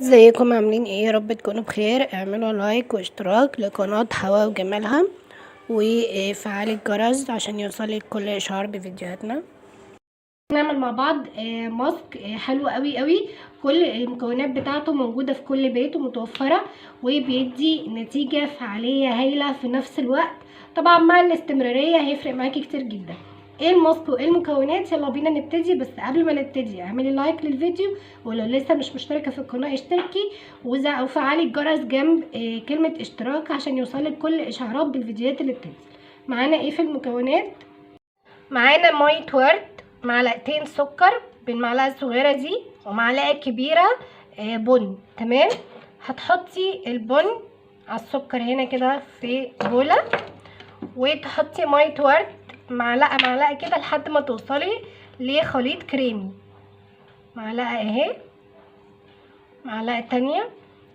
ازيكم عاملين ايه؟ يا رب تكونوا بخير. اعملوا لايك واشتراك لقناة حواء وجمالها، وفعلوا الجرس عشان يوصلك كل اشعار بفيديوهاتنا. نعمل مع بعض ماسك حلو قوي قوي. كل المكونات بتاعته موجودة في كل بيت ومتوفرة، وبيدي نتيجة فعالية هايلة في نفس الوقت. طبعا مع الاستمرارية هيفرق معاكي كتير جدا. ايه الماسك وايه المكونات؟ يلا بينا نبتدي. بس قبل ما نبتدي اعملي لايك للفيديو، ولو لسه مش مشتركة في القناة اشتركي وفعلي الجرس جنب كلمة اشتراك عشان يوصلك كل اشعارات بالفيديوهات اللي بتنزل. معانا ايه في المكونات؟ معانا ميه ورد، معلقتين سكر بالمعلقه الصغيره دي، ومعلقه كبيره بن. تمام. هتحطي البن على السكر هنا كده في بوله، وتحطي ميه ورد معلقه معلقه كده لحد ما توصلي لخليط كريمي. معلقه اهي، معلقه تانية.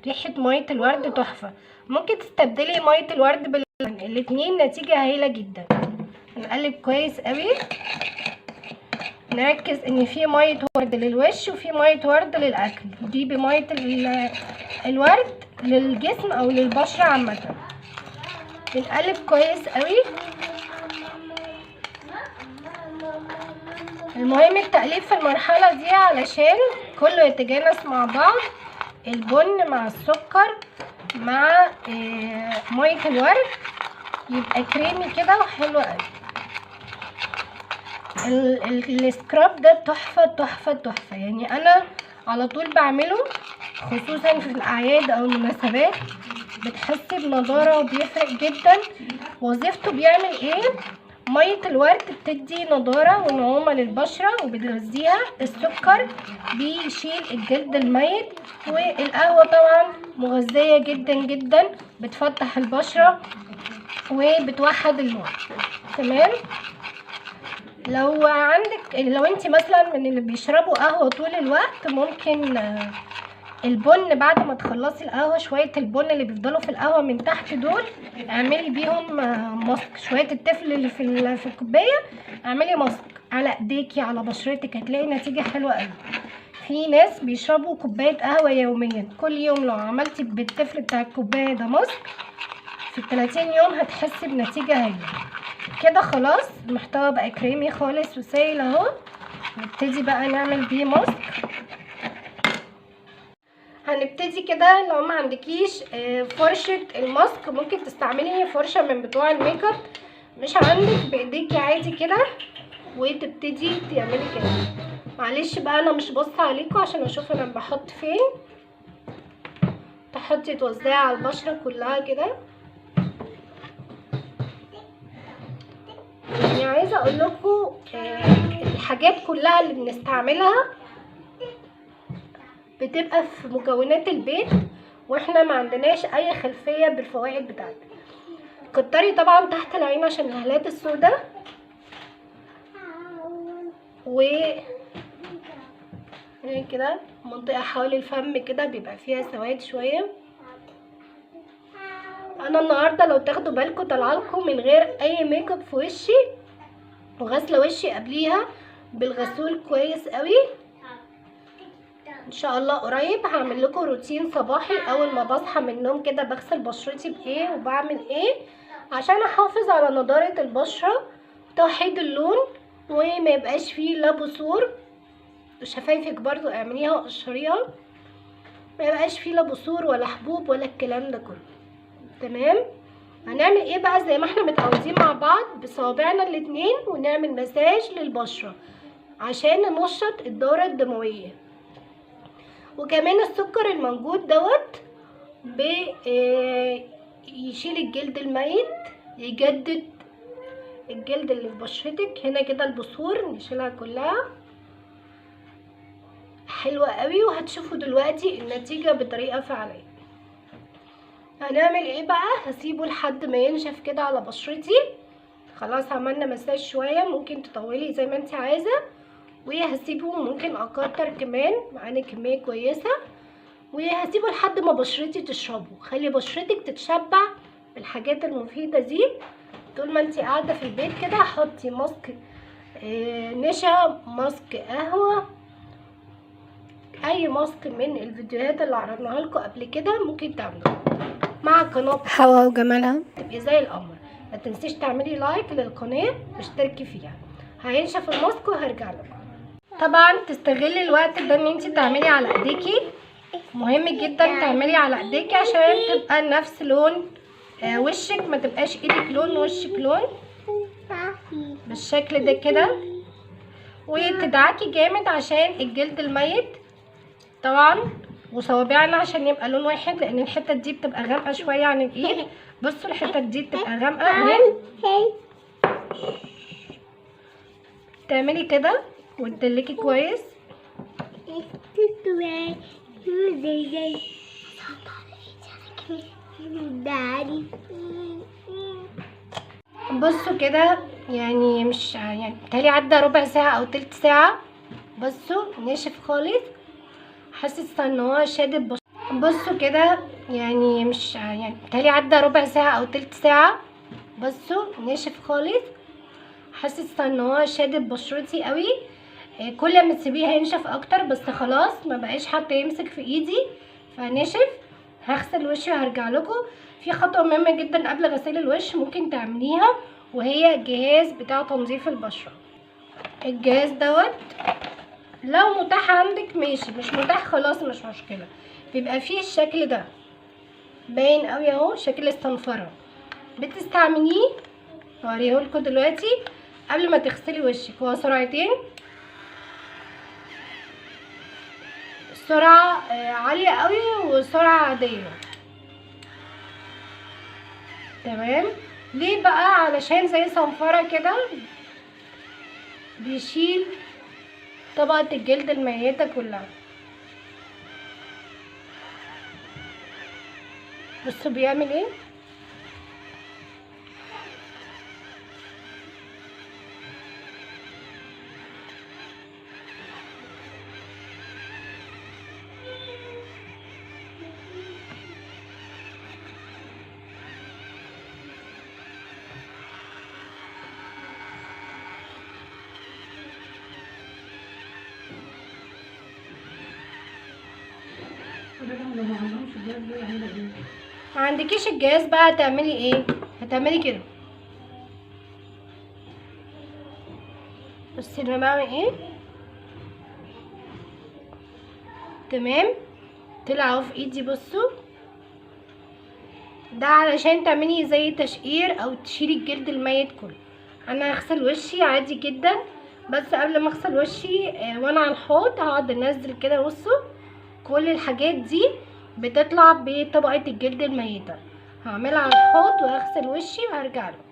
ريحه ميه الورد تحفه. ممكن تستبدلي ميه الورد الاتنين، نتيجه هايله جدا. نقلب كويس قوي. نركز ان في ميه ورد للوش وفي ميه ورد للاكل. دي بميه الورد للجسم او للبشره عامه. بنقلب كويس قوي. المهم التقليب في المرحله دي علشان كله يتجانس مع بعض، البن مع السكر مع ميه الورد، يبقى كريمي كده وحلو قوي. السكراب ده تحفه تحفه تحفه، يعني انا على طول بعمله خصوصا في الاعياد او المناسبات. بتحسي بنضاره وبيفرق جدا. وظيفته بيعمل ايه؟ ميه الورد بتدي نضاره ونعومه للبشره وبتغذيها. السكر بيشيل الجلد الميت، والقهوه طبعا مغذيه جدا جدا، بتفتح البشره وبتوحد اللون. تمام. لو انت مثلا من اللي بيشربوا قهوه طول الوقت، ممكن البن بعد ما تخلصي القهوه، شويه البن اللي بيفضلوا في القهوه من تحت دول اعملي بيهم ماسك. شويه التفل اللي في الكوبايه اعملي ماسك على ايديكي على بشرتك، هتلاقي نتيجه حلوه قوي. في ناس بيشربوا كوبايه قهوه يوميا، كل يوم لو عملتي بالتفل بتاع الكوبايه ده ماسك في 30 يوم هتحسي بنتيجه هايله. كده خلاص المحتوى بقى كريمي خالص وسايل اهو. نبتدي بقى نعمل بيه ماسك. هنبتدي كده. لو ما عندكيش فرشة الماسك ممكن تستعملي فرشة من بتوع الميك اب. مش عندك، بايديكي عادي كده وتبتدي تعملي كده. معلش بقى انا مش باصه عليكم عشان اشوف انا بحط فين. تحطي توزعي على البشره كلها كده. يعني عايزه اقول لكم الحاجات كلها اللي بنستعملها بتبقى في مكونات البيت، واحنا ما عندناش اي خلفيه بالفوائد بتاعتها. كتري طبعا تحت العين عشان الهالات السوداء، و كده منطقه حوالي الفم كده بيبقى فيها سواد شويه. انا النهارده لو تاخدوا بالكم طالعالكم من غير اي ميك اب في وشي، وغاسله وشي قبليها بالغسول كويس قوي. ان شاء الله قريب هعمل لكم روتين صباحي اول ما بصحى من النوم كده، بغسل بشرتي بايه وبعمل ايه عشان احافظ على نضاره البشره وتوحيد اللون، وما يبقاش فيه لا بثور. شفايفك برضو اعمليها وقشريها، ما يبقاش فيه لا بثور ولا حبوب ولا الكلام ده كله. تمام. هنعمل ايه بقى؟ زي ما احنا متعودين مع بعض بصوابعنا الاتنين، ونعمل مساج للبشره عشان ننشط الدوره الدمويه. وكمان السكر الموجود دوت يشيل الجلد الميت، يجدد الجلد اللي في بشرتك هنا كده. البثور نشيلها كلها. حلوة قوي، وهتشوفوا دلوقتي النتيجة بطريقة فعالية. هنعمل ايه بقى؟ هسيبه لحد ما ينشف كده على بشرتي. خلاص عملنا مساج شوية، ممكن تطولي زي ما انت عايزة، وهسيبه ممكن اكتر كمان، معانا كمية كويسة. وهسيبه لحد ما بشرتي تشربه. خلي بشرتك تتشبع بالحاجات المفيدة دي. طول ما انت قاعدة في البيت كده حطي ماسك نشا، ماسك قهوة، اي ماسك من الفيديوهات اللي عرضناها لكم قبل كده ممكن تعملوها مع قناه حوا وجمالها، تبقي زي القمر. ما تنسيش تعملي لايك للقناه واشتركي فيها. هينشف الماسك وهرجع لكم. طبعا تستغلي الوقت ده ان انت تعملي على ايديكي، مهم جدا تعملي على ايديكي عشان تبقى نفس لون وشك، ما تبقاش ايدك لون وشك لون، بالشكل ده كده. وتدعكي جامد عشان الجلد الميت طبعا، وصوابعنا عشان يبقى لون واحد، لان الحته دي بتبقى غامقه شويه عن الايد. بصوا الحته دي بتبقى غامقه اهي. تعملي كده وتدلكي كويس. بصوا كده، يعني مش يعني بتهيألي عدى ربع ساعه او تلت ساعه. بصوا ناشف خالص، حاسه ان هو شادد. بصوا كده، يعني مش يعني بتهيألي عدى ربع ساعه او تلت ساعه. بصوا ناشف خالص، حاسه ان هو شادد بشرتي قوي. كل ما تسيبيه هينشف اكتر، بس خلاص ما بقاش حتى يمسك في ايدي فنشف. هغسل وشي وهرجع لكم. في خطوه مهمه جدا قبل غسيل الوش ممكن تعمليها، وهي الجهاز بتاع تنظيف البشره. الجهاز دوت لو متاح عندك ماشي، مش متاح خلاص مش مشكله. بيبقى فيه الشكل ده باين قوي اهو، شكل الصنفره. بتستعمليه هوريهولكوا دلوقتي قبل ما تغسلي وشك. هو سرعتين، سرعه عاليه قوي وسرعه عاديه. تمام. ليه بقى؟ علشان زي صنفره كده بيشيل طبقه الجلد الميته كلها. بصوا بيعمل ايه. ما عندكيش الجهاز بقى هتعملي ايه؟ هتعملي كده. بصي انا بعمل ايه. تمام. طلع اهو في ايدي. بصوا ده علشان تعملي زي تشقير او تشيلي الجلد الميت كله. انا هغسل وشي عادي جدا، بس قبل ما اغسل وشي وانا على الحوض هقعد انزل كده. بصوا كل الحاجات دي بتطلع بطبقه الجلد الميته. هعملها على الحوض وهغسل وشي وهرجع لكم.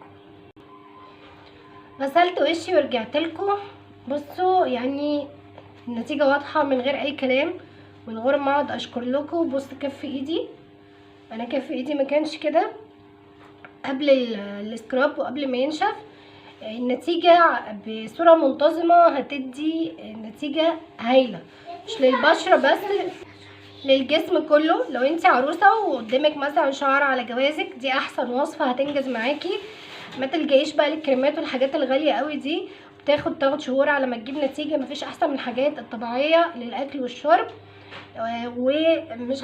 غسلت وشي ورجعت لكم. بصوا يعني النتيجه واضحه من غير اي كلام، من غير ما اقعد اشكر لكم. بصوا كف ايدي، انا كف ايدي ما كانش كده قبل السكراب وقبل ما ينشف. النتيجه بصوره منتظمه هتدي نتيجه هايله، مش للبشره بس، للجسم كله. لو انت عروسه وقدامك مثلا شعر على جوازك، دي احسن وصفه هتنجز معاكي. ما تلجئيش بقى للكريمات والحاجات الغاليه قوي دي، تاخد شهور على ما تجيب نتيجه. مفيش احسن من الحاجات الطبيعيه للاكل والشرب. ومش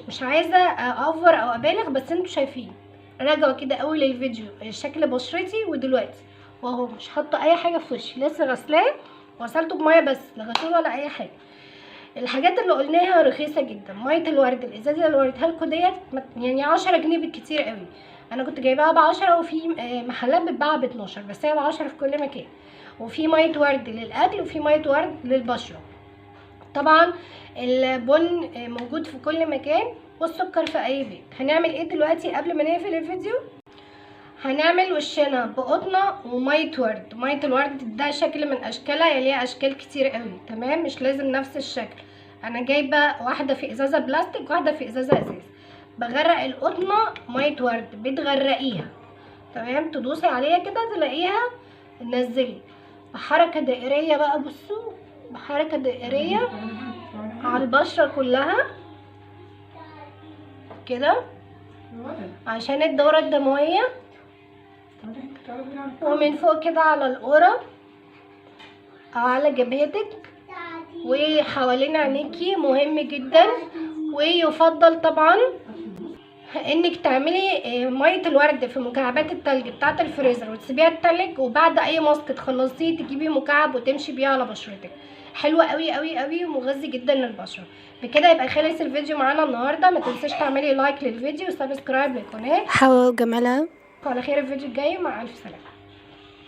مش عايزه اوفر او ابالغ، بس انتوا شايفين راجعوا كده اول الفيديو شكل بشرتي ودلوقتي، واهو مش حاطه اي حاجه في وشي، لسه غسلاه وغسلته بميه بس، لا غسول ولا اي حاجه. الحاجات اللي قلناها رخيصه جدا. ميه الورد الازازه اللي وريتها لكم ديت يعني 10 جنيه بالكتير قوي. انا كنت جايباها ب10، وفي محلات بتباعها ب12، بس هي ب10 في كل مكان. وفي ميه ورد للاكل وفي ميه ورد للبشره. طبعا البن موجود في كل مكان، والسكر في اي بيت. هنعمل ايه دلوقتي قبل ما نقفل الفيديو؟ هنعمل وشنا بقطنه وميه ورد. ميه الورد ده شكل من اشكالها، يعني ليها اشكال كتير قوي. تمام، مش لازم نفس الشكل. انا جايبه واحده في ازازه بلاستيك واحده في ازازه ازاز. بغرق القطنه ميه ورد، بتغرقيها تمام، تدوسي عليها كده تلاقيها تنزلي بحركه دائريه بقى. بصوا بحركه دائريه على البشره كلها كده عشان الدوره الدمويه، ومن فوق كده على القرى او على جبهتك وحوالين عينيكي مهم جدا. ويفضل طبعا انك تعملي ميه الورد في مكعبات التلج بتاعه الفريزر وتسيبيها تتلج، وبعد اي ماسك تخلصيه تجيبي مكعب وتمشي بيه على بشرتك. حلوه قوي قوي قوي ومغذي جدا للبشره. بكده يبقى خلص الفيديو معانا النهارده. ما تنسيش تعملي لايك للفيديو وسبسكرايب للقناه. حواء وجمالها. وعلى خير الفيديو الجاي، مع الف سلامه.